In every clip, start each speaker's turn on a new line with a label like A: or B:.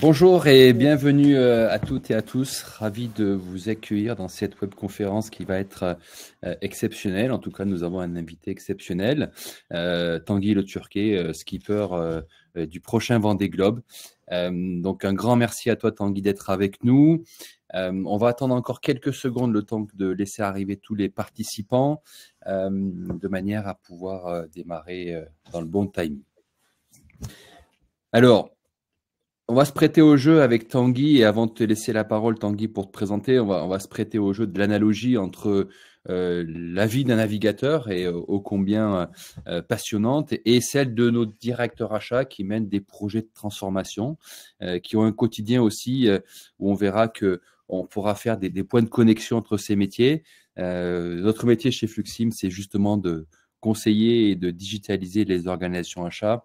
A: Bonjour et bienvenue à toutes et à tous. Ravi de vous accueillir dans cette webconférence qui va être exceptionnelle. En tout cas, nous avons un invité exceptionnel, Tanguy Le Turquet, skipper du prochain Vendée Globe. Donc, un grand merci à toi, Tanguy, d'être avec nous. On va attendre encore quelques secondes le temps de laisser arriver tous les participants de manière à pouvoir démarrer dans le bon timing. Alors, on va se prêter au jeu avec Tanguy et avant de te laisser la parole, Tanguy, pour te présenter, on va se prêter au jeu de l'analogie entre la vie d'un navigateur et ô combien passionnante et celle de nos directeurs achats qui mènent des projets de transformation, qui ont un quotidien aussi où on verra que on pourra faire des points de connexion entre ces métiers. Notre métier chez Fluxim, c'est justement de conseiller et de digitaliser les organisations achats.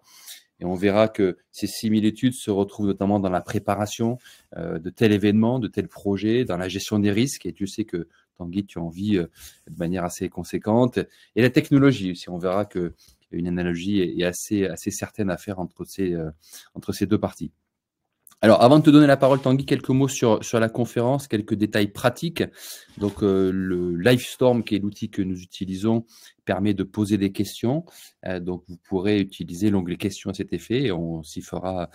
A: Et on verra que ces similitudes se retrouvent notamment dans la préparation de tel événement, de tel projet, dans la gestion des risques. Et tu sais que Tanguy, tu en vis de manière assez conséquente. Et la technologie aussi, on verra que une analogie est assez certaine à faire entre ces deux parties. Alors, avant de te donner la parole, Tanguy, quelques mots sur la conférence, quelques détails pratiques. Donc, le Livestorm, qui est l'outil que nous utilisons, permet de poser des questions. Donc, vous pourrez utiliser l'onglet questions à cet effet et on fera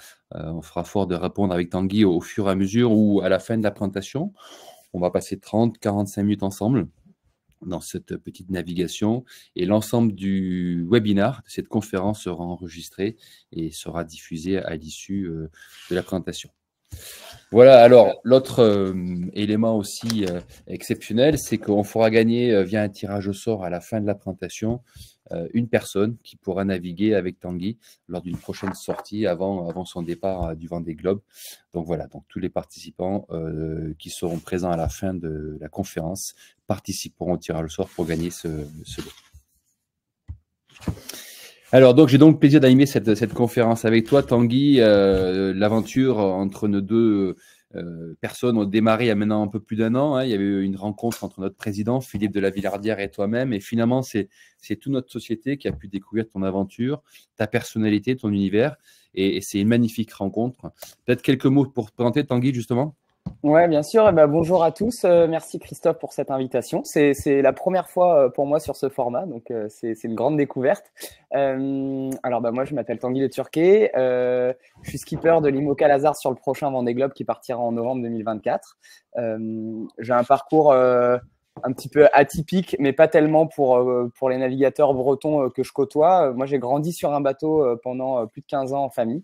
A: fort de répondre avec Tanguy au fur et à mesure ou à la fin de la présentation. On va passer 30-45 minutes ensemble dans cette petite navigation et l'ensemble du webinar de cette conférence sera enregistré et sera diffusé à l'issue de la présentation. Voilà, alors l'autre élément aussi exceptionnel, c'est qu'on fera gagner via un tirage au sort à la fin de la présentation une personne qui pourra naviguer avec Tanguy lors d'une prochaine sortie avant son départ du Vendée Globe. Donc voilà, donc tous les participants qui seront présents à la fin de la conférence participeront au tirage au sort pour gagner ce lot. Alors, donc, j'ai donc le plaisir d'animer cette conférence avec toi, Tanguy. L'aventure entre nos deux personnes a démarré il y a maintenant un peu plus d'1 an. Il y avait eu une rencontre entre notre président, Philippe de la Villardière, et toi-même. Et finalement, c'est toute notre société qui a pu découvrir ton aventure, ta personnalité, ton univers. Et c'est une magnifique rencontre. Peut-être quelques mots pour te présenter, Tanguy, justement.
B: Ouais, bien sûr. Bonjour à tous. Merci Christophe pour cette invitation. C'est la première fois pour moi sur ce format, donc c'est une grande découverte. Moi, je m'appelle Tanguy Le Turquet. Je suis skipper de l'IMOCA Lazare sur le prochain Vendée Globe qui partira en novembre 2024. J'ai un parcours un petit peu atypique, mais pas tellement pour les navigateurs bretons que je côtoie. Moi, j'ai grandi sur un bateau pendant plus de 15 ans en famille.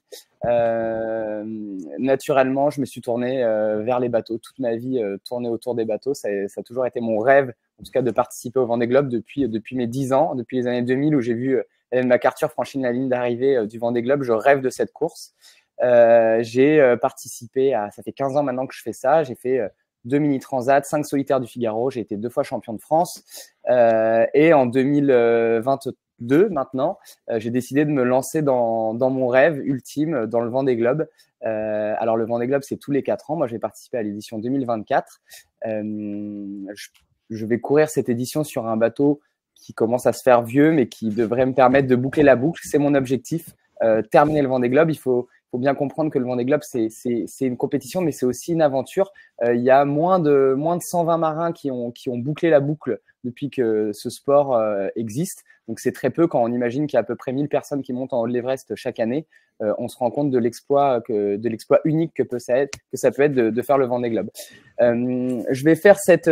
B: Naturellement, je me suis tourné vers les bateaux. Toute ma vie tournée autour des bateaux. Ça a toujours été mon rêve, en tout cas, de participer au Vendée Globe depuis mes 10 ans, depuis les années 2000 où j'ai vu Hélène MacArthur franchir la ligne d'arrivée du Vendée Globe. Je rêve de cette course. J'ai participé ça fait 15 ans maintenant que je fais ça. J'ai fait 2 mini-transats, 5 solitaires du Figaro. J'ai été 2 fois champion de France. Et en 2022, maintenant, j'ai décidé de me lancer dans mon rêve ultime, dans le Vendée Globe. Alors, le Vendée Globe, c'est tous les 4 ans. Moi, je vais participer à l'édition 2024. Je vais courir cette édition sur un bateau qui commence à se faire vieux, mais qui devrait me permettre de boucler la boucle. C'est mon objectif. Terminer le Vendée Globe, il faut bien comprendre que le Vendée Globe, c'est une compétition, mais c'est aussi une aventure. Il y a moins de 120 marins qui ont bouclé la boucle depuis que ce sport existe. Donc, c'est très peu quand on imagine qu'il y a à peu près 1000 personnes qui montent en haut de l'Everest chaque année. On se rend compte de l'exploit unique que ça peut être de faire le Vendée Globe. Je vais faire cette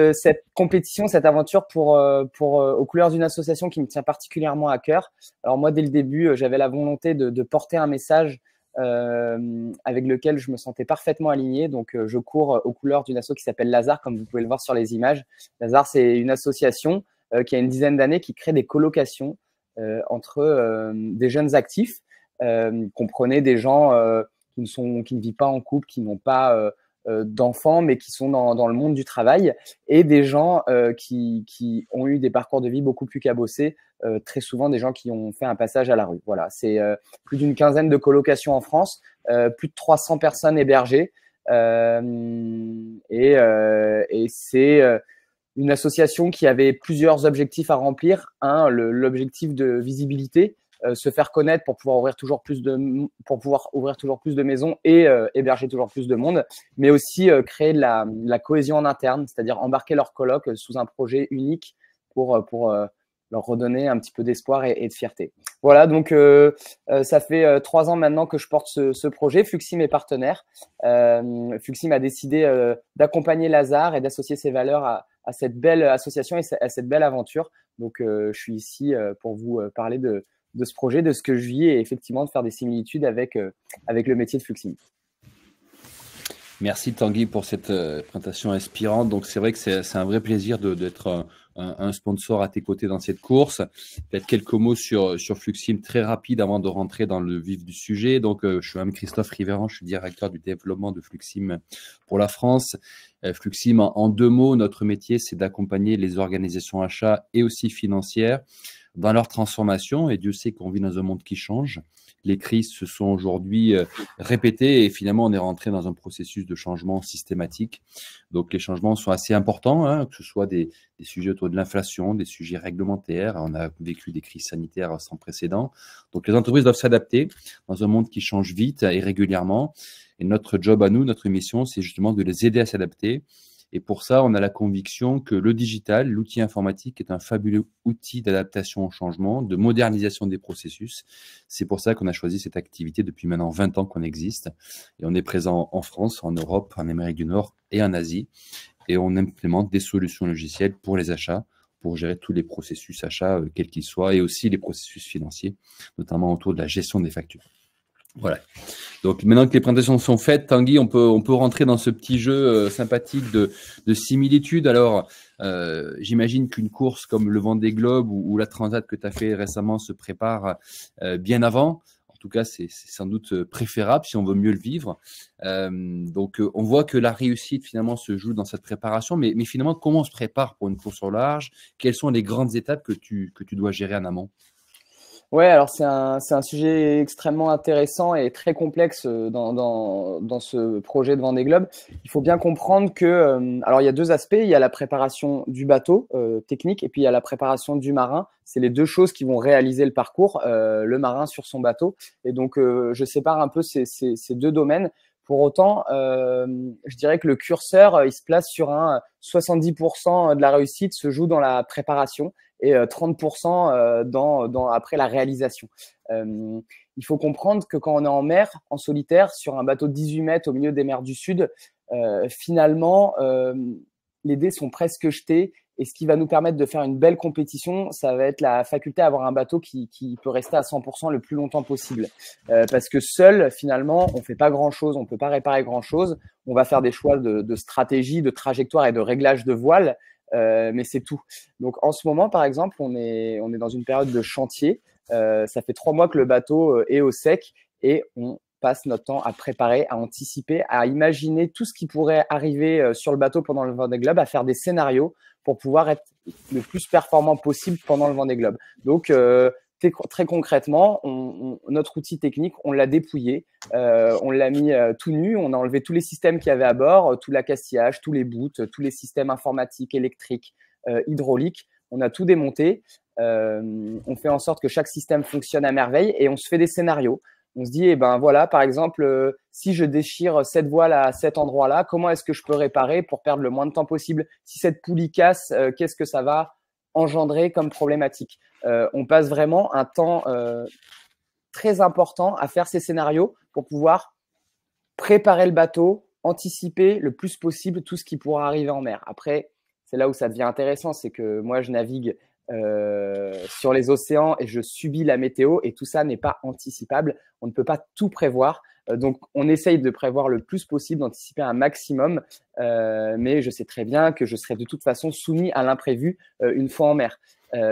B: compétition, cette aventure aux couleurs d'une association qui me tient particulièrement à cœur. Alors moi, dès le début, j'avais la volonté de porter un message avec lequel je me sentais parfaitement aligné. Donc, je cours aux couleurs d'une asso qui s'appelle Lazare, comme vous pouvez le voir sur les images. Lazare, c'est une association qui a une dizaine d'années qui crée des colocations entre des jeunes actifs. Comprenez des gens qui ne vivent pas en couple, qui n'ont pas d'enfants, mais qui sont dans le monde du travail, et des gens qui ont eu des parcours de vie beaucoup plus cabossés, très souvent des gens qui ont fait un passage à la rue. Voilà, c'est plus d'une quinzaine de colocations en France, plus de 300 personnes hébergées, et c'est une association qui avait plusieurs objectifs à remplir. Un, l'objectif de visibilité. se faire connaître pour pouvoir ouvrir toujours plus de maisons et héberger toujours plus de monde, mais aussi créer de la cohésion en interne, c'est-à-dire embarquer leurs colocs sous un projet unique pour leur redonner un petit peu d'espoir et de fierté. Voilà, donc ça fait 3 ans maintenant que je porte ce projet. Fluxim est partenaire. Fluxim a décidé d'accompagner Lazare et d'associer ses valeurs à cette belle association et à cette belle aventure. Donc, je suis ici pour vous parler de ce projet, de ce que je vis et effectivement de faire des similitudes avec le métier de Fluxim.
A: Merci Tanguy pour cette présentation inspirante. Donc c'est vrai que c'est un vrai plaisir d'être un sponsor à tes côtés dans cette course. Peut-être quelques mots sur Fluxim très rapide avant de rentrer dans le vif du sujet. Donc je suis Christophe Riveran, je suis directeur du développement de Fluxim pour la France. Fluxim, en 2 mots, notre métier c'est d'accompagner les organisations achats et aussi financières dans leur transformation. Et Dieu sait qu'on vit dans un monde qui change. Les crises se sont aujourd'hui répétées et finalement, on est rentré dans un processus de changement systématique. Donc, les changements sont assez importants, hein, que ce soit des sujets autour de l'inflation, des sujets réglementaires. On a vécu des crises sanitaires sans précédent. Donc, les entreprises doivent s'adapter dans un monde qui change vite et régulièrement. Et notre job à nous, notre mission, c'est justement de les aider à s'adapter. Et pour ça, on a la conviction que le digital, l'outil informatique, est un fabuleux outil d'adaptation au changement, de modernisation des processus. C'est pour ça qu'on a choisi cette activité depuis maintenant 20 ans qu'on existe. Et on est présent en France, en Europe, en Amérique du Nord et en Asie. Et on implémente des solutions logicielles pour les achats, pour gérer tous les processus achats, quels qu'ils soient, et aussi les processus financiers, notamment autour de la gestion des factures. Voilà. Donc maintenant que les présentations sont faites, Tanguy, on peut rentrer dans ce petit jeu sympathique de similitudes. Alors, j'imagine qu'une course comme le Vendée Globe ou la Transat que tu as fait récemment se prépare bien avant. En tout cas, c'est sans doute préférable si on veut mieux le vivre. Donc, on voit que la réussite finalement se joue dans cette préparation. Mais finalement, comment on se prépare pour une course au large? Quelles sont les grandes étapes que tu dois gérer en amont?
B: Ouais, alors c'est un sujet extrêmement intéressant et très complexe dans ce projet de Vendée Globe. Il faut bien comprendre que, alors il y a 2 aspects. Il y a la préparation du bateau technique et puis il y a la préparation du marin. C'est les 2 choses qui vont réaliser le parcours, le marin sur son bateau. Et donc, je sépare un peu ces 2 domaines. Pour autant, je dirais que le curseur, il se place sur 70% de la réussite se joue dans la préparation et 30% après la réalisation. Il faut comprendre que quand on est en mer, en solitaire, sur un bateau de 18 mètres au milieu des mers du Sud, finalement, les dés sont presque jetés. Et ce qui va nous permettre de faire une belle compétition, ça va être la faculté à avoir un bateau qui peut rester à 100% le plus longtemps possible. Parce que seul, finalement, on fait pas grand-chose, on peut pas réparer grand-chose. On va faire des choix de stratégie, de trajectoire et de réglage de voile, mais c'est tout. Donc, en ce moment, par exemple, on est dans une période de chantier. Ça fait 3 mois que le bateau est au sec et on passe notre temps à préparer, à anticiper, à imaginer tout ce qui pourrait arriver sur le bateau pendant le Vendée Globe, à faire des scénarios pour pouvoir être le plus performant possible pendant le Vendée Globe. Donc, très concrètement, notre outil technique, on l'a dépouillé, on l'a mis tout nu, on a enlevé tous les systèmes qu'il y avait à bord, tout l'accastillage, tous les boots, tous les systèmes informatiques, électriques, hydrauliques. On a tout démonté. On fait en sorte que chaque système fonctionne à merveille et on se fait des scénarios. On se dit, eh ben voilà, par exemple, si je déchire cette voile à cet endroit-là, comment est-ce que je peux réparer pour perdre le moins de temps possible? Si cette poulie casse, qu'est-ce que ça va engendrer comme problématique? On passe vraiment un temps très important à faire ces scénarios pour pouvoir préparer le bateau, anticiper le plus possible tout ce qui pourra arriver en mer. Après, c'est là où ça devient intéressant, c'est que moi, je navigue sur les océans et je subis la météo et tout ça n'est pas anticipable. On ne peut pas tout prévoir. Donc, on essaye de prévoir le plus possible, d'anticiper un maximum. Mais je sais très bien que je serai de toute façon soumis à l'imprévu une fois en mer.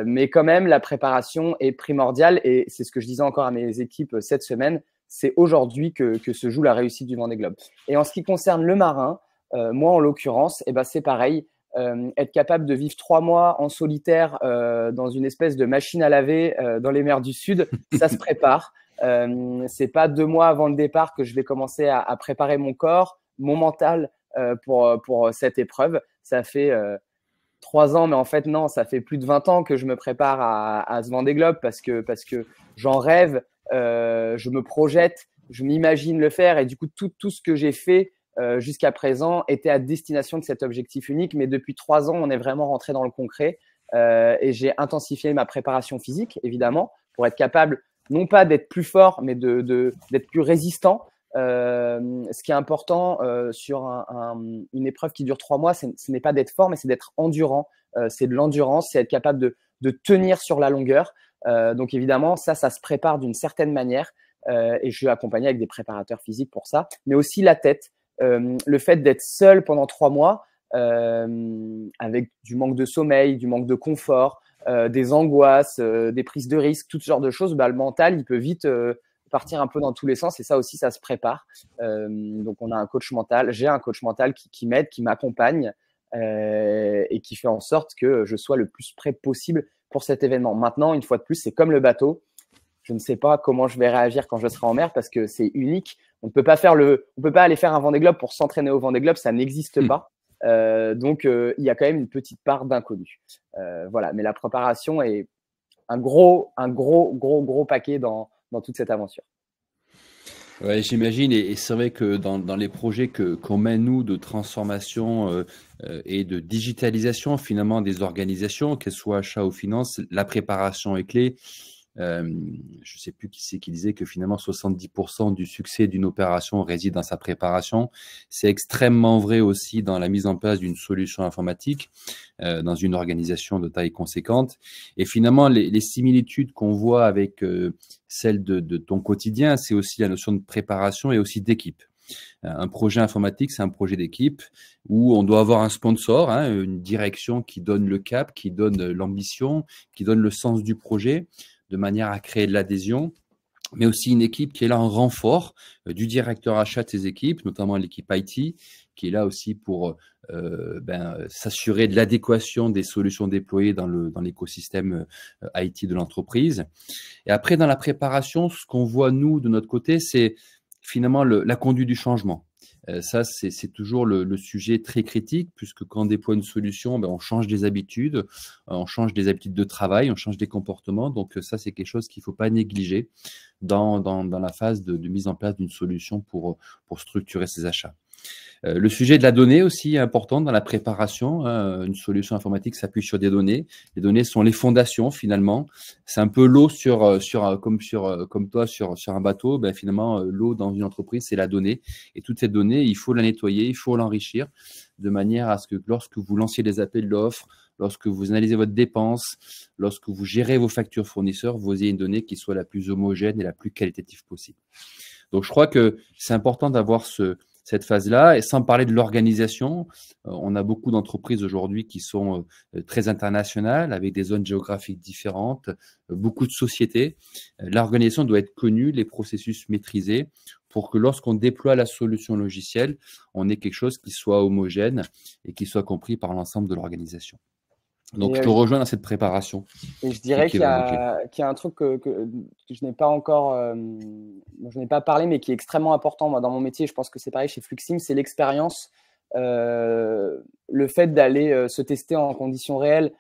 B: Mais quand même, la préparation est primordiale et c'est ce que je disais encore à mes équipes cette semaine. C'est aujourd'hui que se joue la réussite du Vendée Globe. Et en ce qui concerne le marin, moi en l'occurrence, eh ben, c'est pareil. Être capable de vivre 3 mois en solitaire dans une espèce de machine à laver dans les mers du Sud, ça se prépare. C'est pas 2 mois avant le départ que je vais commencer à préparer mon corps, mon mental pour cette épreuve. Ça fait 3 ans, mais en fait, non, ça fait plus de 20 ans que je me prépare à ce Vendée Globe parce que j'en rêve, je me projette, je m'imagine le faire et du coup, tout ce que j'ai fait jusqu'à présent était à destination de cet objectif unique. Mais depuis 3 ans, on est vraiment rentré dans le concret et j'ai intensifié ma préparation physique, évidemment, pour être capable non pas d'être plus fort, mais d'être plus résistant. Ce qui est important sur une épreuve qui dure 3 mois, ce n'est pas d'être fort, mais c'est d'être endurant. C'est de l'endurance, c'est être capable de tenir sur la longueur. Donc évidemment, ça se prépare d'une certaine manière et je suis accompagné avec des préparateurs physiques pour ça, mais aussi la tête. Le fait d'être seul pendant 3 mois, avec du manque de sommeil, du manque de confort, des angoisses, des prises de risques, tout ce genre de choses, le mental, il peut vite partir un peu dans tous les sens et ça aussi, ça se prépare. Donc, on a un coach mental, j'ai un coach mental qui m'aide, qui m'accompagne et qui fait en sorte que je sois le plus prêt possible pour cet événement. Maintenant, une fois de plus, c'est comme le bateau. Je ne sais pas comment je vais réagir quand je serai en mer parce que c'est unique. On ne peut pas aller faire un Vendée Globe pour s'entraîner au Vendée Globe, ça n'existe pas. Donc, il y a quand même une petite part d'inconnu. Voilà, mais la préparation est un gros paquet dans toute cette aventure.
A: Ouais, j'imagine, et c'est vrai que dans les projets qu'on mène, nous, de transformation et de digitalisation, finalement, des organisations, qu'elles soient achats ou finances, la préparation est clé. Je ne sais plus qui c'est qui disait que finalement 70% du succès d'une opération réside dans sa préparation. C'est extrêmement vrai aussi dans la mise en place d'une solution informatique dans une organisation de taille conséquente. Et finalement, les similitudes qu'on voit avec celles de ton quotidien, c'est aussi la notion de préparation et aussi d'équipe. Un projet informatique, c'est un projet d'équipe où on doit avoir un sponsor, une direction qui donne le cap, qui donne l'ambition, qui donne le sens du projet, de manière à créer de l'adhésion, mais aussi une équipe qui est là en renfort du directeur achat de ses équipes, notamment l'équipe IT, qui est là aussi pour s'assurer de l'adéquation des solutions déployées dans l'écosystème IT de l'entreprise. Et après, dans la préparation, ce qu'on voit, nous, de notre côté, c'est finalement la conduite du changement. Ça, c'est toujours le sujet très critique, puisque quand on déploie une solution, on change des habitudes, on change des habitudes de travail, on change des comportements. Donc ça, c'est quelque chose qu'il ne faut pas négliger dans la phase de mise en place d'une solution pour structurer ses achats. Le sujet de la donnée aussi est important dans la préparation. Une solution informatique s'appuie sur des données. Les données sont les fondations finalement. C'est un peu l'eau comme toi sur un bateau. Finalement, l'eau dans une entreprise, c'est la donnée. Et toute cette donnée, il faut la nettoyer, il faut l'enrichir de manière à ce que lorsque vous lanciez des appels d'offres, lorsque vous analysez votre dépense, lorsque vous gérez vos factures fournisseurs, vous ayez une donnée qui soit la plus homogène et la plus qualitative possible. Donc, je crois que c'est important d'avoir cette phase-là, et sans parler de l'organisation, on a beaucoup d'entreprises aujourd'hui qui sont très internationales, avec des zones géographiques différentes, beaucoup de sociétés. L'organisation doit être connue, les processus maîtrisés, pour que lorsqu'on déploie la solution logicielle, on ait quelque chose qui soit homogène et qui soit compris par l'ensemble de l'organisation. Donc, je te rejoins dans cette préparation.
B: Et je dirais qu'il y a un truc que je n'ai pas encore, dont je n'ai pas parlé, mais qui est extrêmement important moi, dans mon métier. Je pense que c'est pareil chez Fluxim, c'est l'expérience. Le fait d'aller se tester en conditions réelles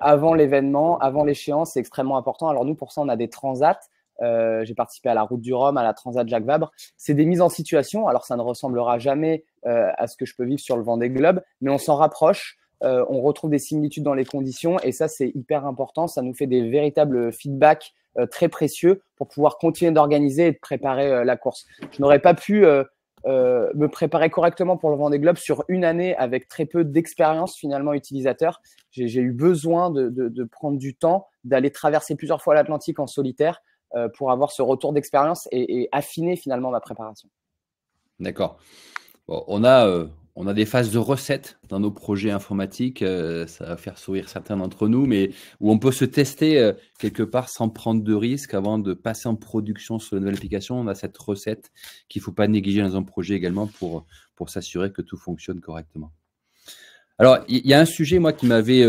B: avant l'événement, avant l'échéance, c'est extrêmement important. Alors nous, pour ça, on a des transats. J'ai participé à la Route du Rhum, à la Transat Jacques Vabre. C'est des mises en situation. Alors, ça ne ressemblera jamais à ce que je peux vivre sur le Vendée Globe, mais on s'en rapproche. On retrouve des similitudes dans les conditions et ça, c'est hyper important. Ça nous fait des véritables feedbacks très précieux pour pouvoir continuer d'organiser et de préparer la course. Je n'aurais pas pu me préparer correctement pour le Vendée Globe sur une année avec très peu d'expérience finalement utilisateur. J'ai eu besoin de prendre du temps, d'aller traverser plusieurs fois l'Atlantique en solitaire pour avoir ce retour d'expérience et affiner finalement ma préparation.
A: D'accord. Bon, on a des phases de recettes dans nos projets informatiques, ça va faire sourire certains d'entre nous, mais où on peut se tester quelque part sans prendre de risques avant de passer en production sur une nouvelle application. On a cette recette qu'il ne faut pas négliger dans un projet également pour s'assurer que tout fonctionne correctement. Alors, il y a un sujet, moi, qui m'avait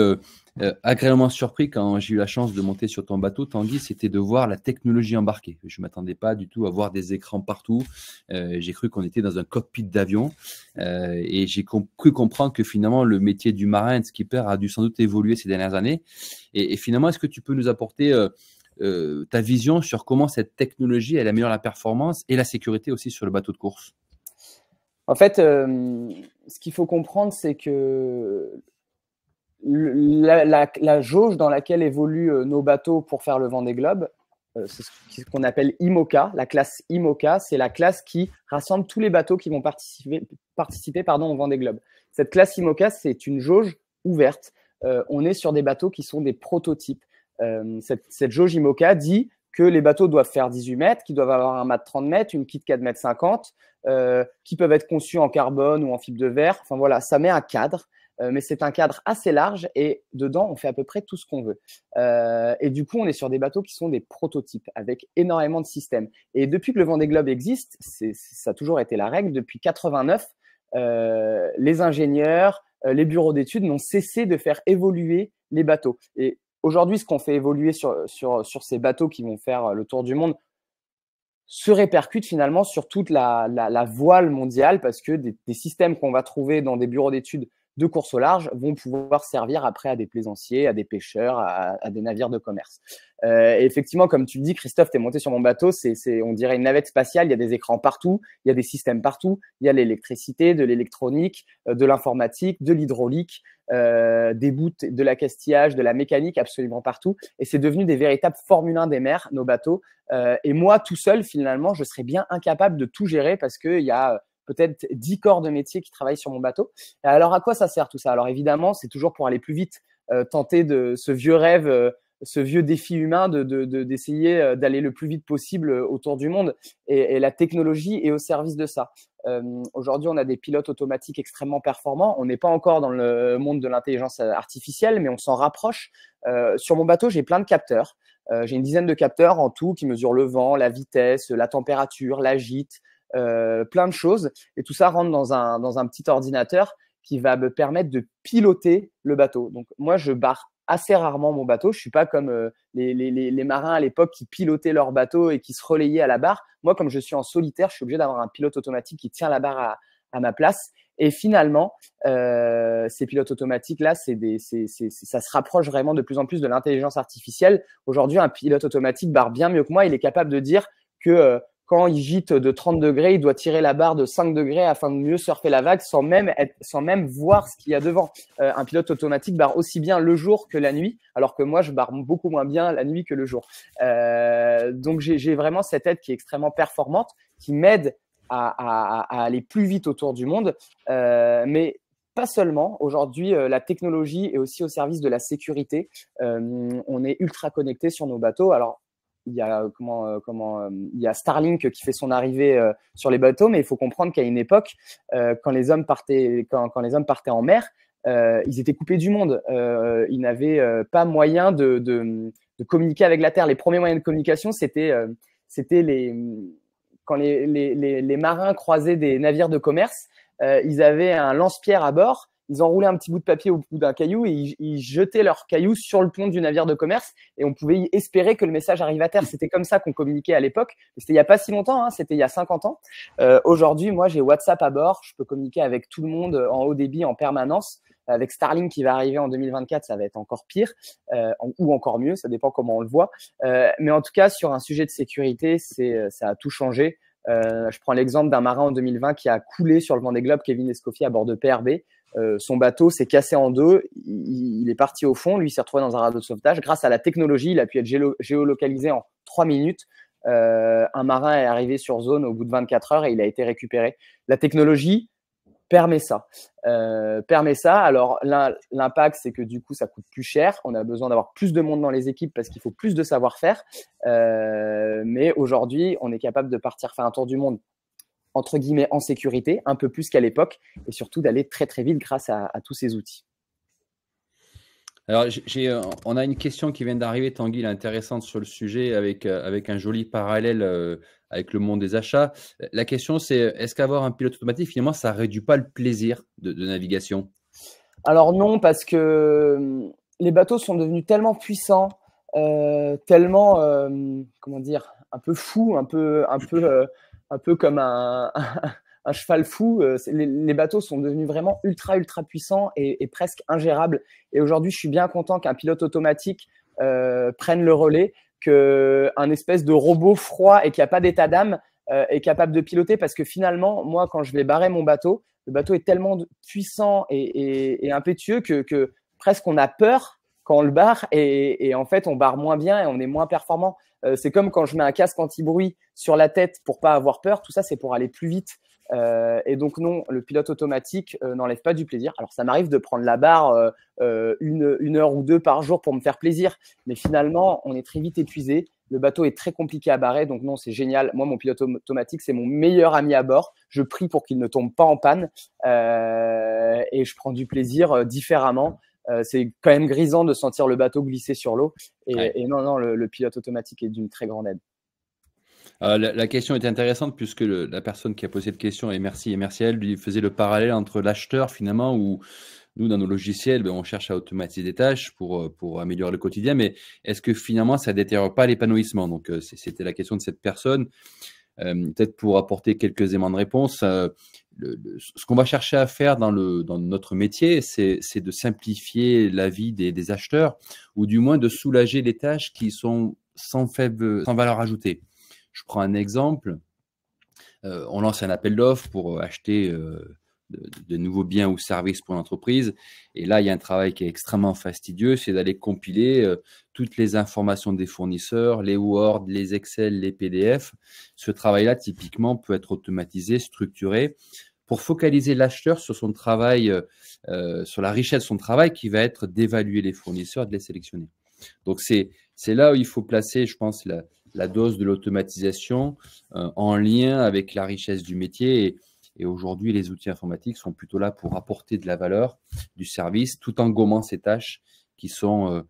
A: agréablement surpris quand j'ai eu la chance de monter sur ton bateau, Tanguy, c'était de voir la technologie embarquée. Je ne m'attendais pas du tout à voir des écrans partout. J'ai cru qu'on était dans un cockpit d'avion et j'ai cru comprendre que finalement le métier du marin et de skipper a dû sans doute évoluer ces dernières années. Et finalement, est-ce que tu peux nous apporter ta vision sur comment cette technologie elle améliore la performance et la sécurité aussi sur le bateau de course?
B: En fait, ce qu'il faut comprendre, c'est que la jauge dans laquelle évoluent nos bateaux pour faire le Vendée Globe, c'est ce qu'on appelle IMOCA. La classe IMOCA, c'est la classe qui rassemble tous les bateaux qui vont participer au Vendée Globe. Cette classe IMOCA, c'est une jauge ouverte. On est sur des bateaux qui sont des prototypes. Cette jauge IMOCA dit que les bateaux doivent faire 18 mètres, qu'ils doivent avoir un mât de 30 mètres, une quille de 4 mètres 50, qui peuvent être conçus en carbone ou en fibre de verre. Enfin voilà, ça met un cadre. Mais c'est un cadre assez large et dedans, on fait à peu près tout ce qu'on veut. Et du coup, on est sur des bateaux qui sont des prototypes avec énormément de systèmes. Et depuis que le Vendée Globe existe, ça a toujours été la règle, depuis 89, les ingénieurs, les bureaux d'études n'ont cessé de faire évoluer les bateaux. Et aujourd'hui, ce qu'on fait évoluer sur ces bateaux qui vont faire le tour du monde se répercute finalement sur toute la voile mondiale parce que des systèmes qu'on va trouver dans des bureaux d'études de course au large vont pouvoir servir après à des plaisanciers, à des pêcheurs, à des navires de commerce. Et effectivement, comme tu le dis, Christophe, tu es monté sur mon bateau, on dirait une navette spatiale, il y a des écrans partout, il y a des systèmes partout, il y a l'électricité, de l'électronique, de l'informatique, de l'hydraulique, des bouts de l'accastillage, de la mécanique, absolument partout. Et c'est devenu des véritables Formule 1 des mers, nos bateaux. Et moi, tout seul, finalement, je serais bien incapable de tout gérer parce qu'il y a peut-être 10 corps de métier qui travaillent sur mon bateau. Alors, à quoi ça sert tout ça? Alors, évidemment, c'est toujours pour aller plus vite, tenter de ce vieux rêve, ce vieux défi humain d'essayer d'aller le plus vite possible autour du monde. Et la technologie est au service de ça. Aujourd'hui, on a des pilotes automatiques extrêmement performants. On n'est pas encore dans le monde de l'intelligence artificielle, mais on s'en rapproche. Sur mon bateau, j'ai plein de capteurs. J'ai une dizaine de capteurs en tout qui mesurent le vent, la vitesse, la température, la gîte, plein de choses. Et tout ça rentre dans un petit ordinateur qui va me permettre de piloter le bateau. Donc, moi, je barre assez rarement mon bateau. Je suis pas comme les marins à l'époque qui pilotaient leur bateau et qui se relayaient à la barre. Moi, comme je suis en solitaire, je suis obligé d'avoir un pilote automatique qui tient la barre à ma place. Et finalement, ces pilotes automatiques-là, ça se rapproche vraiment de plus en plus de l'intelligence artificielle. Aujourd'hui, un pilote automatique barre bien mieux que moi. Il est capable de dire que quand il gîte de 30 degrés, il doit tirer la barre de 5 degrés afin de mieux surfer la vague sans même voir ce qu'il y a devant. Un pilote automatique barre aussi bien le jour que la nuit, alors que moi, je barre beaucoup moins bien la nuit que le jour. Donc, j'ai vraiment cette aide qui est extrêmement performante, qui m'aide à aller plus vite autour du monde. Mais pas seulement. Aujourd'hui, la technologie est aussi au service de la sécurité. On est ultra connecté sur nos bateaux. Alors, il y a il y a Starlink qui fait son arrivée sur les bateaux, mais il faut comprendre qu'à une époque, quand les hommes partaient en mer, ils étaient coupés du monde. Ils n'avaient pas moyen de communiquer avec la Terre. Les premiers moyens de communication, c'était quand les marins croisaient des navires de commerce, ils avaient un lance-pierre à bord. Ils enroulaient un petit bout de papier au bout d'un caillou et ils jetaient leurs cailloux sur le pont du navire de commerce et on pouvait espérer que le message arrive à terre. C'était comme ça qu'on communiquait à l'époque. C'était il n'y a pas si longtemps, hein, c'était il y a 50 ans. Aujourd'hui, moi, j'ai WhatsApp à bord. Je peux communiquer avec tout le monde en haut débit en permanence. Avec Starlink qui va arriver en 2024, ça va être encore pire ou encore mieux. Ça dépend comment on le voit. Mais en tout cas, sur un sujet de sécurité, ça a tout changé. Je prends l'exemple d'un marin en 2020 qui a coulé sur le Vendée Globe, Kevin Escoffier, à bord de PRB. Son bateau s'est cassé en deux, il est parti au fond, lui il s'est retrouvé dans un radeau de sauvetage. Grâce à la technologie, il a pu être géolocalisé en 3 minutes. Un marin est arrivé sur zone au bout de 24 heures et il a été récupéré. La technologie permet ça. Alors l'impact, c'est que du coup, ça coûte plus cher. On a besoin d'avoir plus de monde dans les équipes parce qu'il faut plus de savoir-faire. Mais aujourd'hui, on est capable de partir faire un tour du monde entre guillemets en sécurité, un peu plus qu'à l'époque, et surtout d'aller très très vite grâce à tous ces outils.
A: Alors, on a une question qui vient d'arriver, Tanguy, intéressante sur le sujet, avec un joli parallèle avec le monde des achats. La question, c'est est-ce qu'avoir un pilote automatique, finalement, ça ne réduit pas le plaisir de navigation?
B: Alors non, parce que les bateaux sont devenus tellement puissants, tellement, comment dire, un peu fous, un peu comme un cheval fou. Les bateaux sont devenus vraiment ultra, ultra puissants et presque ingérables. Et aujourd'hui, je suis bien content qu'un pilote automatique prenne le relais, qu'un espèce de robot froid et qui n'a pas d'état d'âme est capable de piloter, parce que finalement, moi, quand je vais barrer mon bateau, le bateau est tellement puissant et impétueux que presque on a peur quand on le barre et en fait, on barre moins bien et on est moins performant. C'est comme quand je mets un casque anti-bruit sur la tête pour pas avoir peur. Tout ça, c'est pour aller plus vite. Et donc non, le pilote automatique n'enlève pas du plaisir. Alors ça m'arrive de prendre la barre une heure ou deux par jour pour me faire plaisir, mais finalement on est très vite épuisé. Le bateau est très compliqué à barrer, donc non, c'est génial. Moi, mon pilote automatique, c'est mon meilleur ami à bord. Je prie pour qu'il ne tombe pas en panne et je prends du plaisir différemment. C'est quand même grisant de sentir le bateau glisser sur l'eau et non, le pilote automatique est d'une très grande aide.
A: La question est intéressante puisque la personne qui a posé cette question, et merci à elle, lui faisait le parallèle entre l'acheteur finalement, où nous, dans nos logiciels, on cherche à automatiser des tâches pour améliorer le quotidien, mais est-ce que finalement, ça ne détériore pas l'épanouissement? Donc, c'était la question de cette personne. Peut-être pour apporter quelques éléments de réponse, ce qu'on va chercher à faire dans notre métier, c'est de simplifier la vie des acheteurs, ou du moins de soulager les tâches qui sont sans valeur ajoutée. Je prends un exemple. On lance un appel d'offres pour acheter de nouveaux biens ou services pour l'entreprise. Et là, il y a un travail qui est extrêmement fastidieux, c'est d'aller compiler toutes les informations des fournisseurs, les Word, les Excel, les PDF. Ce travail-là, typiquement, peut être automatisé, structuré, pour focaliser l'acheteur sur son travail, sur la richesse de son travail, qui va être d'évaluer les fournisseurs, de les sélectionner. Donc, c'est là où il faut placer, je pense, la dose de l'automatisation en lien avec la richesse du métier. Et aujourd'hui, les outils informatiques sont plutôt là pour apporter de la valeur, du service, tout en gommant ces tâches qui sont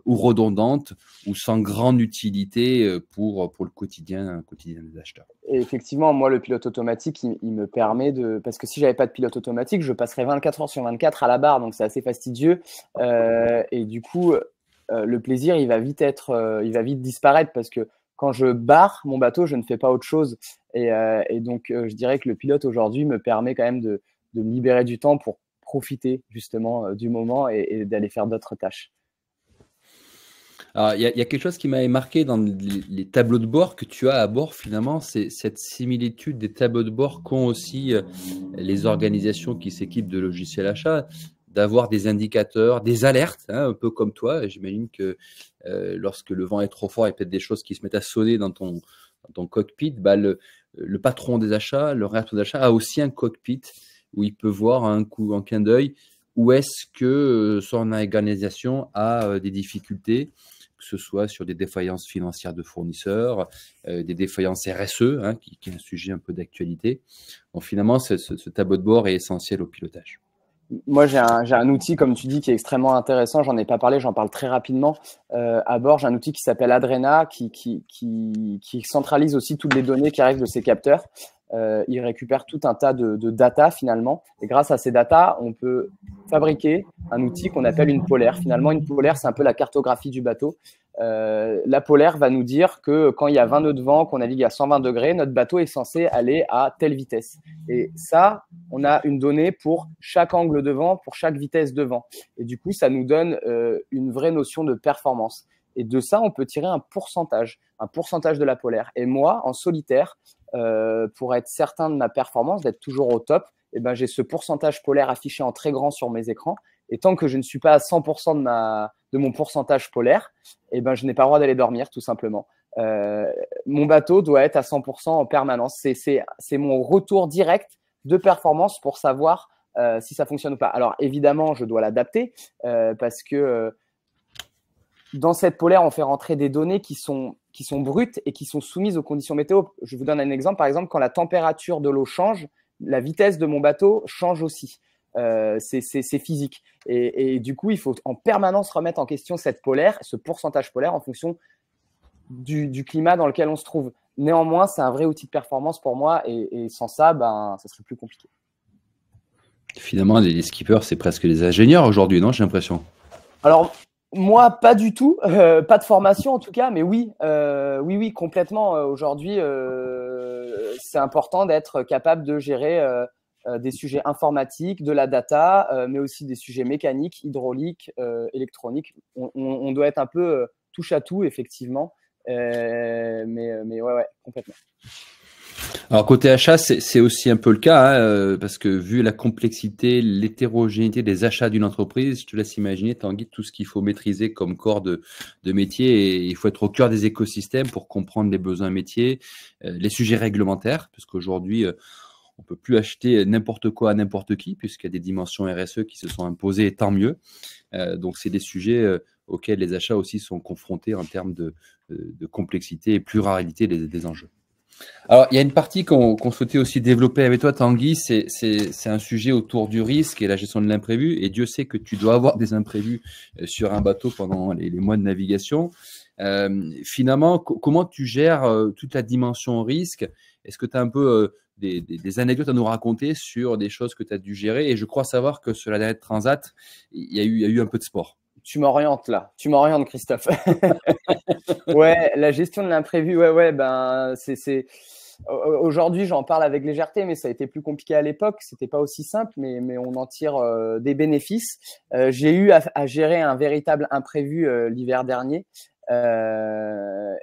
A: ou redondantes ou sans grande utilité pour le quotidien des acheteurs.
B: Et effectivement, moi, le pilote automatique, il me permet de… Parce que si je n'avais pas de pilote automatique, je passerais 24 heures sur 24 à la barre, donc c'est assez fastidieux. Et du coup, le plaisir, il va vite disparaître, parce que quand je barre mon bateau, je ne fais pas autre chose. Et donc, je dirais que le pilote aujourd'hui me permet quand même de me libérer du temps pour profiter justement du moment et d'aller faire d'autres tâches.
A: Alors, il y a quelque chose qui m'avait marqué dans les tableaux de bord que tu as à bord, finalement, c'est cette similitude des tableaux de bord qu'ont aussi les organisations qui s'équipent de logiciels achats, d'avoir des indicateurs, des alertes, hein, un peu comme toi. J'imagine que lorsque le vent est trop fort, il y a peut-être des choses qui se mettent à sonner dans ton cockpit. Le patron des achats, le responsable d'achat a aussi un cockpit où il peut voir en clin d'œil où est-ce que son organisation a des difficultés, que ce soit sur des défaillances financières de fournisseurs, des défaillances RSE, hein, qui est un sujet un peu d'actualité. Donc finalement, ce tableau de bord est essentiel au pilotage.
B: Moi, j'ai un outil, comme tu dis, qui est extrêmement intéressant. J'en ai pas parlé, j'en parle très rapidement. À bord, j'ai un outil qui s'appelle Adrena, qui centralise aussi toutes les données qui arrivent de ces capteurs. Il récupère tout un tas de data finalement. Et grâce à ces data, on peut fabriquer un outil qu'on appelle une polaire. Finalement, une polaire, c'est un peu la cartographie du bateau. La polaire va nous dire que quand il y a 20 nœuds de vent, qu'on navigue à 120 degrés, notre bateau est censé aller à telle vitesse. Et ça, on a une donnée pour chaque angle de vent, pour chaque vitesse de vent. Et du coup, ça nous donne une vraie notion de performance. Et de ça, on peut tirer un pourcentage de la polaire. Et moi, en solitaire, pour être certain de ma performance, d'être toujours au top, eh ben, j'ai ce pourcentage polaire affiché en très grand sur mes écrans. Et tant que je ne suis pas à 100% de mon pourcentage polaire, eh ben, je n'ai pas le droit d'aller dormir, tout simplement. Mon bateau doit être à 100% en permanence. C'est mon retour direct de performance pour savoir si ça fonctionne ou pas. Alors, évidemment, je dois l'adapter parce que dans cette polaire, on fait rentrer des données qui sont brutes et qui sont soumises aux conditions météo. Je vous donne un exemple. Par exemple, quand la température de l'eau change, la vitesse de mon bateau change aussi. C'est physique. Et du coup, il faut en permanence remettre en question cette polaire, ce pourcentage polaire en fonction du climat dans lequel on se trouve. Néanmoins, c'est un vrai outil de performance pour moi et sans ça, ça serait plus compliqué.
A: Finalement, les skippers, c'est presque des ingénieurs aujourd'hui, non? J'ai l'impression.
B: Alors, moi, pas du tout, pas de formation en tout cas, mais oui, oui, complètement. Aujourd'hui, c'est important d'être capable de gérer des sujets informatiques, de la data, mais aussi des sujets mécaniques, hydrauliques, électroniques. On doit être un peu touche à tout, effectivement. Mais ouais, complètement.
A: Alors côté achat, c'est aussi un peu le cas, hein, parce que vu la complexité, l'hétérogénéité des achats d'une entreprise, je te laisse imaginer, Tanguy, tout ce qu'il faut maîtriser comme corps de métier. Et il faut être au cœur des écosystèmes pour comprendre les besoins métiers, les sujets réglementaires, parce qu'aujourd'hui, on peut plus acheter n'importe quoi à n'importe qui, puisqu'il y a des dimensions RSE qui se sont imposées, et tant mieux. Donc c'est des sujets auxquels les achats aussi sont confrontés en termes de complexité et pluralité des enjeux. Alors, il y a une partie qu'on souhaitait aussi développer avec toi, Tanguy, c'est un sujet autour du risque et la gestion de l'imprévu. Et Dieu sait que tu dois avoir des imprévus sur un bateau pendant les mois de navigation. Finalement, comment tu gères toute la dimension risque? Est-ce que tu as un peu des anecdotes à nous raconter sur des choses que tu as dû gérer? Et je crois savoir que sur la dernière Transat, il y a eu un peu de sport.
B: Tu m'orientes là, tu m'orientes, Christophe. Ouais, la gestion de l'imprévu, ouais, ben aujourd'hui j'en parle avec légèreté, mais ça a été plus compliqué à l'époque. C'était pas aussi simple, mais on en tire des bénéfices. J'ai eu à gérer un véritable imprévu l'hiver dernier.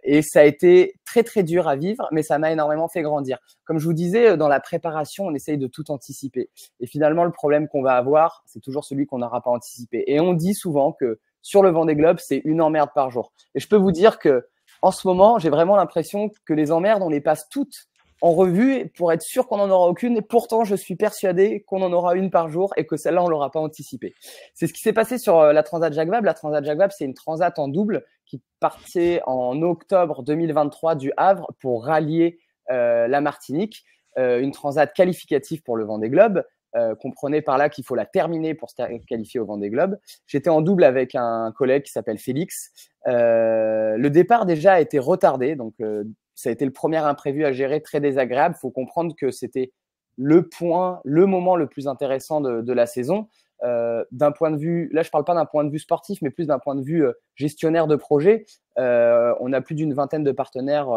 B: Et ça a été très très dur à vivre, mais ça m'a énormément fait grandir. Comme je vous disais, dans la préparation, on essaye de tout anticiper. Et finalement, le problème qu'on va avoir, c'est toujours celui qu'on n'aura pas anticipé. Et on dit souvent que sur le Vendée Globe, c'est une emmerde par jour. Et je peux vous dire que en ce moment, j'ai vraiment l'impression que les emmerdes, on les passe toutes en revue pour être sûr qu'on n'en aura aucune. Et pourtant, je suis persuadé qu'on en aura une par jour et que celle-là, on l'aura pas anticipée. C'est ce qui s'est passé sur la Transat Jacques Vabre. La Transat Jacques Vabre, c'est une transat en double qui partait en octobre 2023 du Havre pour rallier la Martinique. Une transat qualificative pour le Vendée Globe. Comprenez par là qu'il faut la terminer pour se qualifier au Vendée Globe. J'étais en double avec un collègue qui s'appelle Félix. Le départ déjà a été retardé, donc ça a été le premier imprévu à gérer, très désagréable. Il faut comprendre que c'était le moment le plus intéressant de la saison. D'un point de vue, là je parle pas d'un point de vue sportif, mais plus d'un point de vue gestionnaire de projet. On a plus d'une vingtaine de partenaires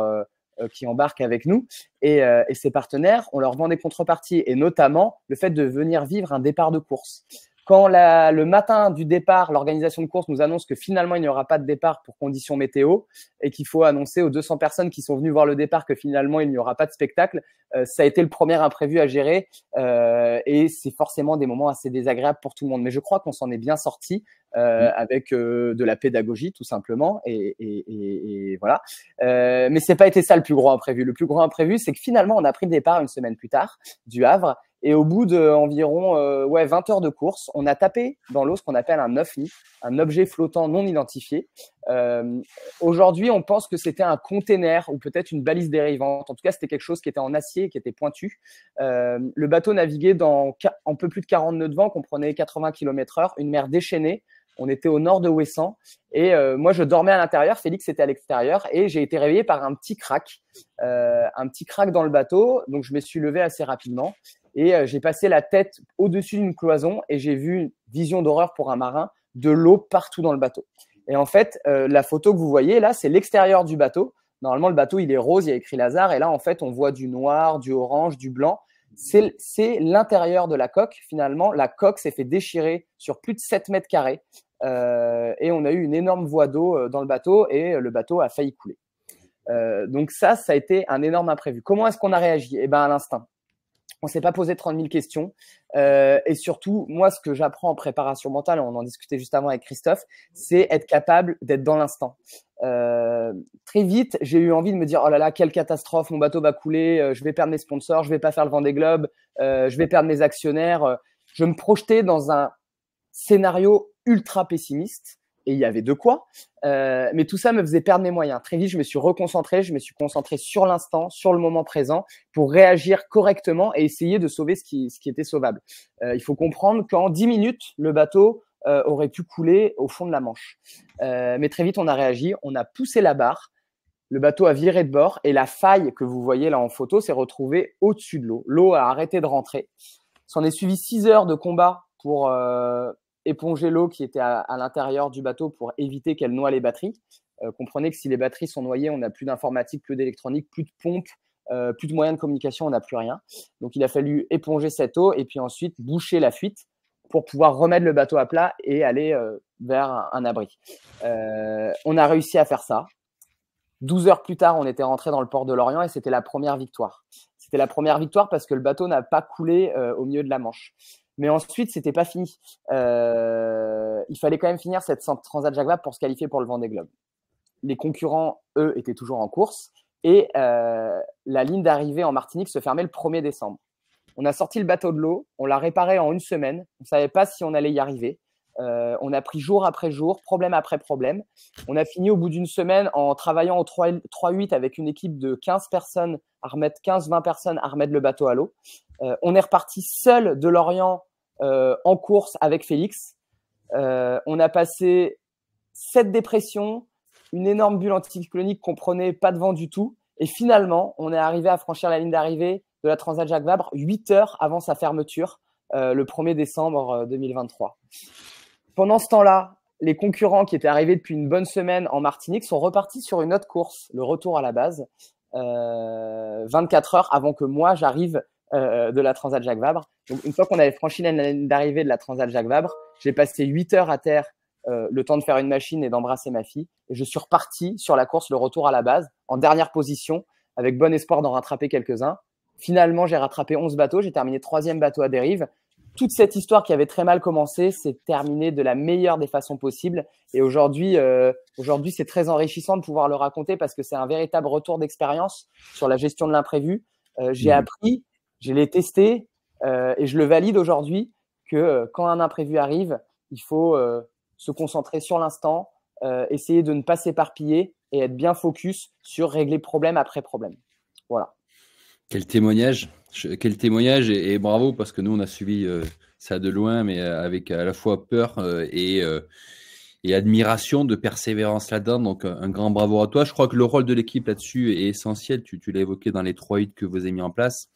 B: qui embarquent avec nous et ces partenaires, on leur vend des contreparties et notamment le fait de venir vivre un départ de course. Quand le matin du départ, l'organisation de course nous annonce que finalement, il n'y aura pas de départ pour conditions météo et qu'il faut annoncer aux 200 personnes qui sont venues voir le départ que finalement, il n'y aura pas de spectacle, ça a été le premier imprévu à gérer et c'est forcément des moments assez désagréables pour tout le monde. Mais je crois qu'on s'en est bien sorti avec de la pédagogie, tout simplement. Et voilà. Mais c'est pas été ça le plus gros imprévu. Le plus gros imprévu, c'est que finalement, on a pris le départ une semaine plus tard du Havre. Et au bout d'environ 20 heures de course, on a tapé dans l'eau ce qu'on appelle un OVNI, un objet flottant non identifié. Aujourd'hui, on pense que c'était un container ou peut-être une balise dérivante. En tout cas, c'était quelque chose qui était en acier, qui était pointu. Le bateau naviguait dans un peu plus de 40 nœuds de vent, comprenait 80 km/h, une mer déchaînée. On était au nord de Ouessant et moi, je dormais à l'intérieur. Félix était à l'extérieur et j'ai été réveillé par un petit crack dans le bateau. Donc, je me suis levé assez rapidement. Et j'ai passé la tête au-dessus d'une cloison et j'ai vu une vision d'horreur pour un marin, de l'eau partout dans le bateau. Et en fait, la photo que vous voyez là, c'est l'extérieur du bateau. Normalement, le bateau, il est rose, il y a écrit Lazare. Et là, en fait, on voit du noir, du orange, du blanc. C'est l'intérieur de la coque. Finalement, la coque s'est fait déchirer sur plus de 7 mètres carrés. Et on a eu une énorme voie d'eau dans le bateau et le bateau a failli couler. Donc ça a été un énorme imprévu. Comment est-ce qu'on a réagi? Eh ben, à l'instinct. On ne s'est pas posé 30 000 questions. Et surtout, moi, ce que j'apprends en préparation mentale, on en discutait juste avant avec Christophe, c'est être capable d'être dans l'instant. Très vite, j'ai eu envie de me dire, oh là là, quelle catastrophe, mon bateau va couler, je vais perdre mes sponsors, je vais pas faire le Vendée Globe, je vais perdre mes actionnaires. Je me projetais dans un scénario ultra pessimiste. Et il y avait de quoi. Mais tout ça me faisait perdre mes moyens. Très vite, je me suis reconcentré. Je me suis concentré sur l'instant, sur le moment présent, pour réagir correctement et essayer de sauver ce qui était sauvable. Il faut comprendre qu'en 10 minutes, le bateau aurait pu couler au fond de la Manche. Mais très vite, on a réagi. On a poussé la barre. Le bateau a viré de bord et la faille que vous voyez là en photo s'est retrouvée au-dessus de l'eau. L'eau a arrêté de rentrer. S'en est suivi 6 heures de combat pour éponger l'eau qui était à l'intérieur du bateau pour éviter qu'elle noie les batteries. Comprenez que si les batteries sont noyées, on n'a plus d'informatique, plus d'électronique, plus de pompe, plus de moyens de communication, on n'a plus rien. Donc, il a fallu éponger cette eau et puis ensuite boucher la fuite pour pouvoir remettre le bateau à plat et aller vers un abri. On a réussi à faire ça. 12 heures plus tard, on était rentré dans le port de Lorient et c'était la première victoire. C'était la première victoire parce que le bateau n'a pas coulé au milieu de la Manche. Mais ensuite, c'était pas fini. Il fallait quand même finir cette Transat Jacques Vabre pour se qualifier pour le Vendée Globe. Les concurrents, eux, étaient toujours en course et la ligne d'arrivée en Martinique se fermait le 1er décembre. On a sorti le bateau de l'eau, on l'a réparé en une semaine. On ne savait pas si on allait y arriver. On a pris jour après jour, problème après problème. On a fini au bout d'une semaine en travaillant au 3-8 avec une équipe de 15 personnes, 15-20 personnes à remettre le bateau à l'eau. On est reparti seul de Lorient en course avec Félix. On a passé 7 dépressions, une énorme bulle anticyclonique qu'on prenait pas de vent du tout. Et finalement, on est arrivé à franchir la ligne d'arrivée de la Transat Jacques Vabre 8 heures avant sa fermeture, le 1er décembre 2023. Pendant ce temps-là, les concurrents qui étaient arrivés depuis une bonne semaine en Martinique sont repartis sur une autre course, le retour à la base, 24 heures avant que moi, j'arrive de la Transat Jacques Vabre. Donc, une fois qu'on avait franchi la ligne d'arrivée de la Transat Jacques Vabre, j'ai passé 8 heures à terre, le temps de faire une machine et d'embrasser ma fille. Et je suis reparti sur la course, le retour à la base, en dernière position, avec bon espoir d'en rattraper quelques-uns. Finalement, j'ai rattrapé 11 bateaux. J'ai terminé 3e bateau à dérive. Toute cette histoire qui avait très mal commencé s'est terminée de la meilleure des façons possibles. Et aujourd'hui, c'est très enrichissant de pouvoir le raconter parce que c'est un véritable retour d'expérience sur la gestion de l'imprévu. J'ai appris, je l'ai testé et je le valide aujourd'hui que quand un imprévu arrive, il faut se concentrer sur l'instant, essayer de ne pas s'éparpiller et être bien focus sur régler problème après problème. Voilà.
A: Quel témoignage et bravo parce que nous on a suivi ça de loin mais avec à la fois peur et admiration de persévérance là-dedans, donc un grand bravo à toi. Je crois que le rôle de l'équipe là-dessus est essentiel, tu l'as évoqué dans les 3 hits que vous avez mis en place.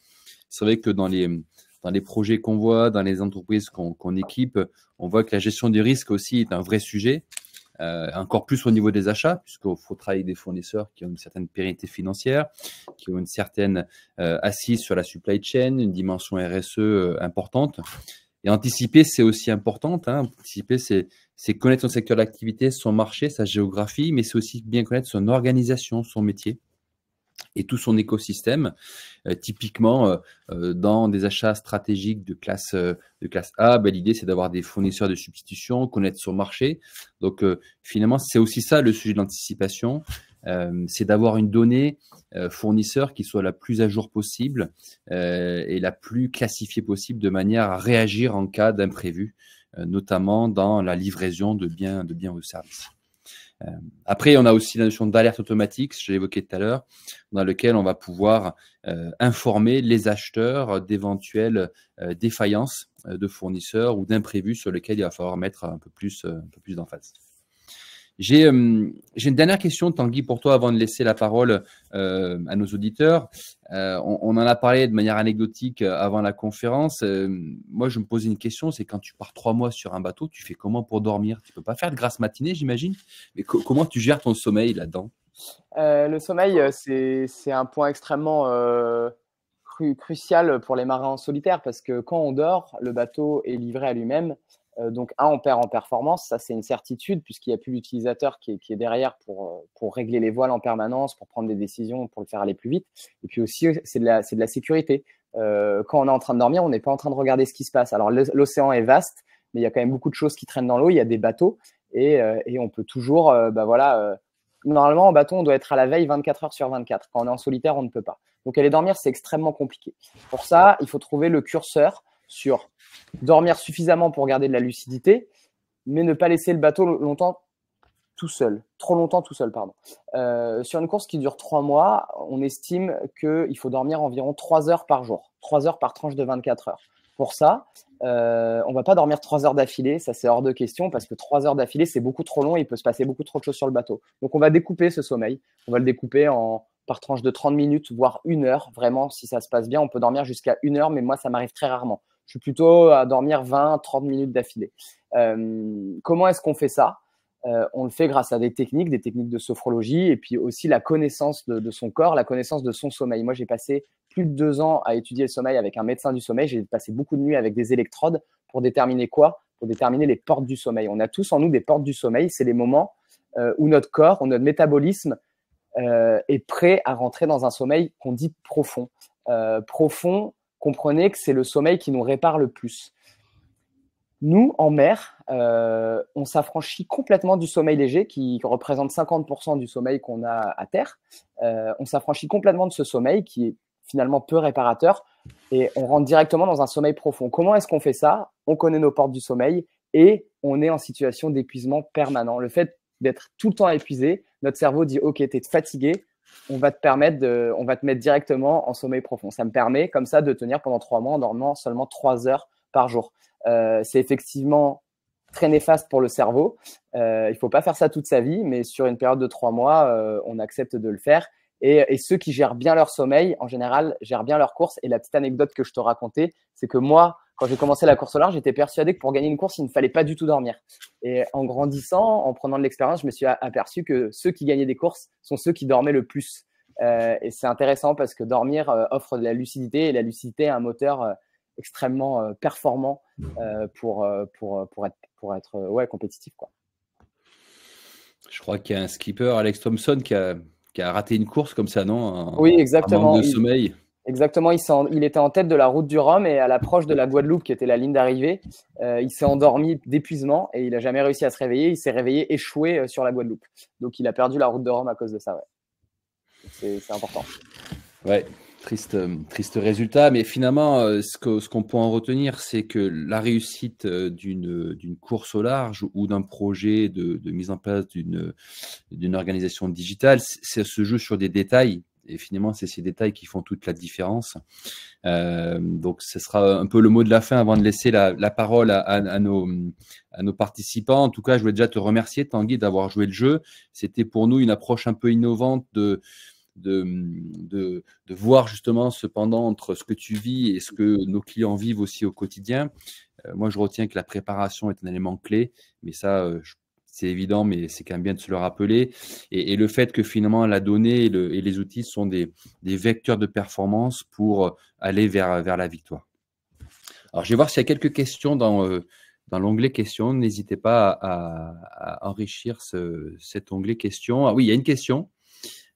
A: C'est vrai que dans les projets qu'on voit, dans les entreprises qu'on équipe, on voit que la gestion des risques aussi est un vrai sujet. Encore plus au niveau des achats, puisqu'il faut travailler avec des fournisseurs qui ont une certaine pérennité financière, qui ont une certaine assise sur la supply chain, une dimension RSE importante. Et anticiper, c'est aussi important. Anticiper, c'est connaître son secteur d'activité, son marché, sa géographie, mais c'est aussi bien connaître son organisation, son métier et tout son écosystème. Typiquement, dans des achats stratégiques de classe A, l'idée, c'est d'avoir des fournisseurs de substitution, connaître son marché. Donc, finalement, c'est aussi ça le sujet de l'anticipation. C'est d'avoir une donnée fournisseur qui soit la plus à jour possible et la plus classifiée possible de manière à réagir en cas d'imprévu, notamment dans la livraison de biens ou services. Après, on a aussi la notion d'alerte automatique, je l'ai évoqué tout à l'heure, dans lequel on va pouvoir informer les acheteurs d'éventuelles défaillances de fournisseurs ou d'imprévus sur lesquels il va falloir mettre un peu plus d'emphase. J'ai une dernière question, Tanguy, pour toi, avant de laisser la parole à nos auditeurs. On en a parlé de manière anecdotique avant la conférence. Moi, je me posais une question, c'est quand tu pars 3 mois sur un bateau, tu fais comment pour dormir? Tu peux pas faire de grasse matinée, j'imagine, mais comment tu gères ton sommeil là-dedans?
B: Le sommeil, c'est un point extrêmement crucial pour les marins en solitaire parce que quand on dort, le bateau est livré à lui-même. Donc, on perd en performance, ça c'est une certitude puisqu'il n'y a plus l'utilisateur qui est derrière pour régler les voiles en permanence, pour prendre des décisions, pour le faire aller plus vite. Et puis aussi, c'est de la sécurité. Quand on est en train de dormir, on n'est pas en train de regarder ce qui se passe. Alors, l'océan est vaste, mais il y a quand même beaucoup de choses qui traînent dans l'eau. Il y a des bateaux et on peut toujours, normalement, en bateau, on doit être à la veille 24 heures sur 24. Quand on est en solitaire, on ne peut pas. Donc, aller dormir, c'est extrêmement compliqué. Pour ça, il faut trouver le curseur sur dormir suffisamment pour garder de la lucidité, mais ne pas laisser le bateau longtemps tout seul, trop longtemps tout seul, pardon. Sur une course qui dure 3 mois, on estime qu'il faut dormir environ 3 heures par jour, 3 heures par tranche de 24 heures. Pour ça, on ne va pas dormir 3 heures d'affilée, ça c'est hors de question, parce que 3 heures d'affilée, c'est beaucoup trop long et il peut se passer beaucoup trop de choses sur le bateau. Donc on va découper ce sommeil, on va le découper par tranche de 30 minutes, voire 1 heure. Vraiment, si ça se passe bien, on peut dormir jusqu'à 1 heure, mais moi, ça m'arrive très rarement. Je suis plutôt à dormir 20-30 minutes d'affilée. Comment est-ce qu'on fait ça? On le fait grâce à des techniques de sophrologie et puis aussi la connaissance de son corps, la connaissance de son sommeil. Moi, j'ai passé plus de 2 ans à étudier le sommeil avec un médecin du sommeil. J'ai passé beaucoup de nuits avec des électrodes pour déterminer quoi? Pour déterminer les portes du sommeil. On a tous en nous des portes du sommeil. C'est les moments où notre corps, où notre métabolisme est prêt à rentrer dans un sommeil qu'on dit profond. Profond, comprenez que c'est le sommeil qui nous répare le plus. Nous, en mer, on s'affranchit complètement du sommeil léger qui représente 50% du sommeil qu'on a à terre. On s'affranchit complètement de ce sommeil qui est finalement peu réparateur et on rentre directement dans un sommeil profond. Comment est-ce qu'on fait ça? On connaît nos portes du sommeil et on est en situation d'épuisement permanent. Le fait d'être tout le temps épuisé, notre cerveau dit « Ok, tu es fatigué, on va te mettre directement en sommeil profond. » Ça me permet comme ça de tenir pendant 3 mois en dormant seulement 3 heures par jour. C'est effectivement très néfaste pour le cerveau. Il ne faut pas faire ça toute sa vie, mais sur une période de 3 mois, on accepte de le faire. Et ceux qui gèrent bien leur sommeil, en général, gèrent bien leur course. Et la petite anecdote que je te racontais, c'est que moi, quand j'ai commencé la course au large, j'étais persuadé que pour gagner une course, il ne fallait pas du tout dormir. Et en grandissant, en prenant de l'expérience, je me suis aperçu que ceux qui gagnaient des courses sont ceux qui dormaient le plus. Et c'est intéressant parce que dormir offre de la lucidité et la lucidité est un moteur extrêmement performant pour être compétitif, quoi.
A: Je crois qu'il y a un skipper, Alex Thompson, qui a raté une course comme ça, non?
B: Oui, exactement.
A: Un manque de sommeil.
B: Exactement, il était en tête de la route du Rhum et à l'approche de la Guadeloupe, qui était la ligne d'arrivée, il s'est endormi d'épuisement et il n'a jamais réussi à se réveiller. Il s'est réveillé échoué sur la Guadeloupe. Donc, il a perdu la route du Rhum à cause de ça. Ouais. C'est important.
A: Ouais, triste résultat. Mais finalement, ce qu'on peut en retenir, c'est que la réussite d'une course au large ou d'un projet de mise en place d'une organisation digitale, ça se joue sur des détails. Et finalement, c'est ces détails qui font toute la différence. Donc, ce sera un peu le mot de la fin avant de laisser la parole à nos participants. En tout cas, je voulais déjà te remercier, Tanguy, d'avoir joué le jeu. C'était pour nous une approche un peu innovante de voir justement cependant entre ce que tu vis et ce que nos clients vivent aussi au quotidien. Moi, je retiens que la préparation est un élément clé, mais ça, c'est évident, mais c'est quand même bien de se le rappeler. Et le fait que finalement la donnée et les outils sont des vecteurs de performance pour aller vers la victoire. Alors, je vais voir s'il y a quelques questions dans l'onglet questions. N'hésitez pas à enrichir cet onglet questions. Ah oui, il y a une question.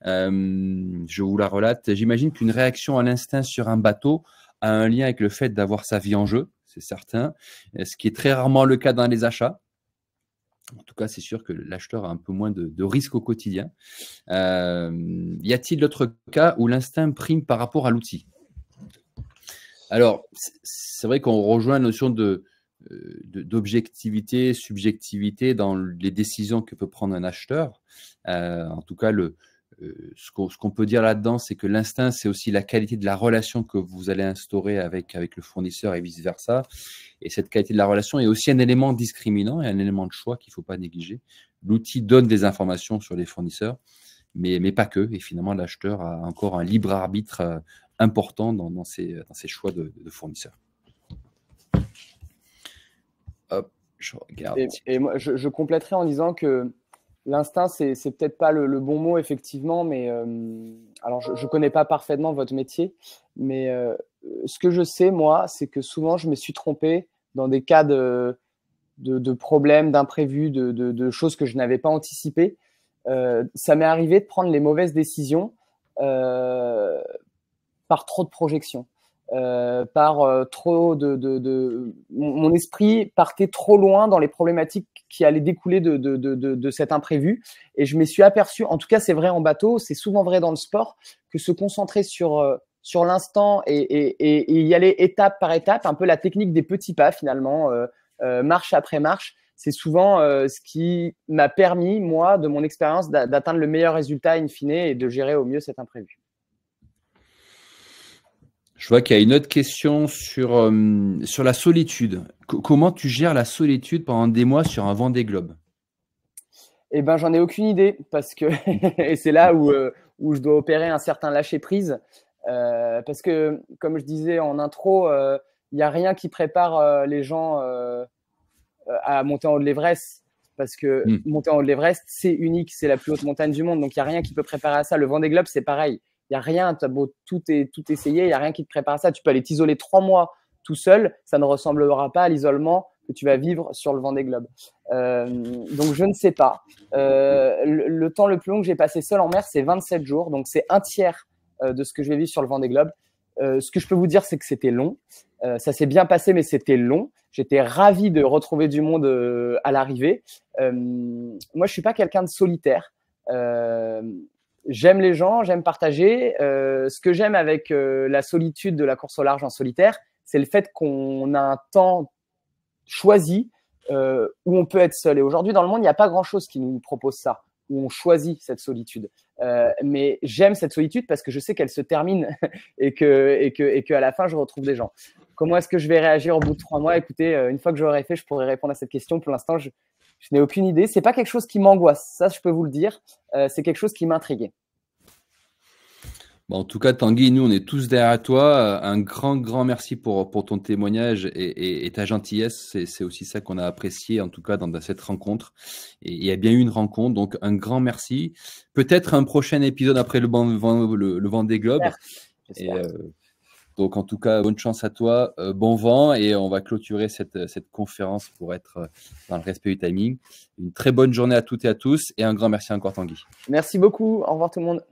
A: Je vous la relate. J'imagine qu'une réaction à l'instinct sur un bateau a un lien avec le fait d'avoir sa vie en jeu, c'est certain, ce qui est très rarement le cas dans les achats. En tout cas, c'est sûr que l'acheteur a un peu moins de risques au quotidien. Y a-t-il d'autres cas où l'instinct prime par rapport à l'outil? Alors, c'est vrai qu'on rejoint la notion d'objectivité, subjectivité dans les décisions que peut prendre un acheteur. En tout cas, ce qu'on peut dire là-dedans, c'est que l'instinct, c'est aussi la qualité de la relation que vous allez instaurer avec le fournisseur et vice-versa. Et cette qualité de la relation est aussi un élément discriminant et un élément de choix qu'il ne faut pas négliger. L'outil donne des informations sur les fournisseurs, mais pas que. Et finalement, l'acheteur a encore un libre arbitre important dans ses choix de fournisseurs. Hop, je regarde.
B: Et moi, je compléterai en disant que l'instinct, c'est peut-être pas le bon mot, effectivement, mais alors je connais pas parfaitement votre métier, mais ce que je sais, moi, c'est que souvent, je me suis trompé dans des cas de problèmes, d'imprévus, de choses que je n'avais pas anticipées. Ça m'est arrivé de prendre les mauvaises décisions par trop de projections. Trop mon esprit partait trop loin dans les problématiques qui allaient découler de cet imprévu et je me suis aperçu, en tout cas c'est vrai en bateau, c'est souvent vrai dans le sport, que se concentrer sur l'instant et y aller étape par étape, un peu la technique des petits pas finalement, marche après marche, c'est souvent ce qui m'a permis, moi, de mon expérience, d'atteindre le meilleur résultat in fine et de gérer au mieux cet imprévu.
A: Je vois qu'il y a une autre question sur la solitude. Comment tu gères la solitude pendant des mois sur un Vendée Globe?
B: Eh ben, j'en ai aucune idée parce que et c'est là où je dois opérer un certain lâcher prise parce que, comme je disais en intro, il n'y a rien qui prépare les gens à monter en haut de l'Everest. Parce que monter en haut de l'Everest, c'est unique, c'est la plus haute montagne du monde. Donc, il n'y a rien qui peut préparer à ça. Le Vendée Globe, c'est pareil. Il n'y a rien, tu as beau tout essayer, il n'y a rien qui te prépare à ça. Tu peux aller t'isoler 3 mois tout seul, ça ne ressemblera pas à l'isolement que tu vas vivre sur le Vendée Globe. Donc, je ne sais pas. Le temps le plus long que j'ai passé seul en mer, c'est 27 jours. Donc, c'est un tiers de ce que je vais vivre sur le Vendée Globe. Ce que je peux vous dire, c'est que c'était long. Ça s'est bien passé, mais c'était long. J'étais ravi de retrouver du monde à l'arrivée. Moi, je suis pas quelqu'un de solitaire. J'aime les gens, j'aime partager. Ce que j'aime avec la solitude de la course au large en solitaire, c'est le fait qu'on a un temps choisi où on peut être seul. Et aujourd'hui, dans le monde, il n'y a pas grand-chose qui nous propose ça, où on choisit cette solitude. Mais j'aime cette solitude parce que je sais qu'elle se termine et qu'à la fin, je retrouve des gens. Comment est-ce que je vais réagir au bout de 3 mois? Écoutez, une fois que j'aurai fait, je pourrai répondre à cette question. Pour l'instant, je n'ai aucune idée. C'est pas quelque chose qui m'angoisse, ça, je peux vous le dire. C'est quelque chose qui m'intrigue.
A: Bon, en tout cas, Tanguy, nous, on est tous derrière toi. Un grand merci pour ton témoignage et ta gentillesse. C'est aussi ça qu'on a apprécié, en tout cas, dans cette rencontre. Et il y a bien eu une rencontre, donc un grand merci. Peut-être un prochain épisode après le Vendée Globe.
B: J'espère.
A: Donc, en tout cas, bonne chance à toi, bon vent, et on va clôturer cette conférence pour être dans le respect du timing. Une très bonne journée à toutes et à tous, et un grand merci encore, Tanguy.
B: Merci beaucoup. Au revoir tout le monde.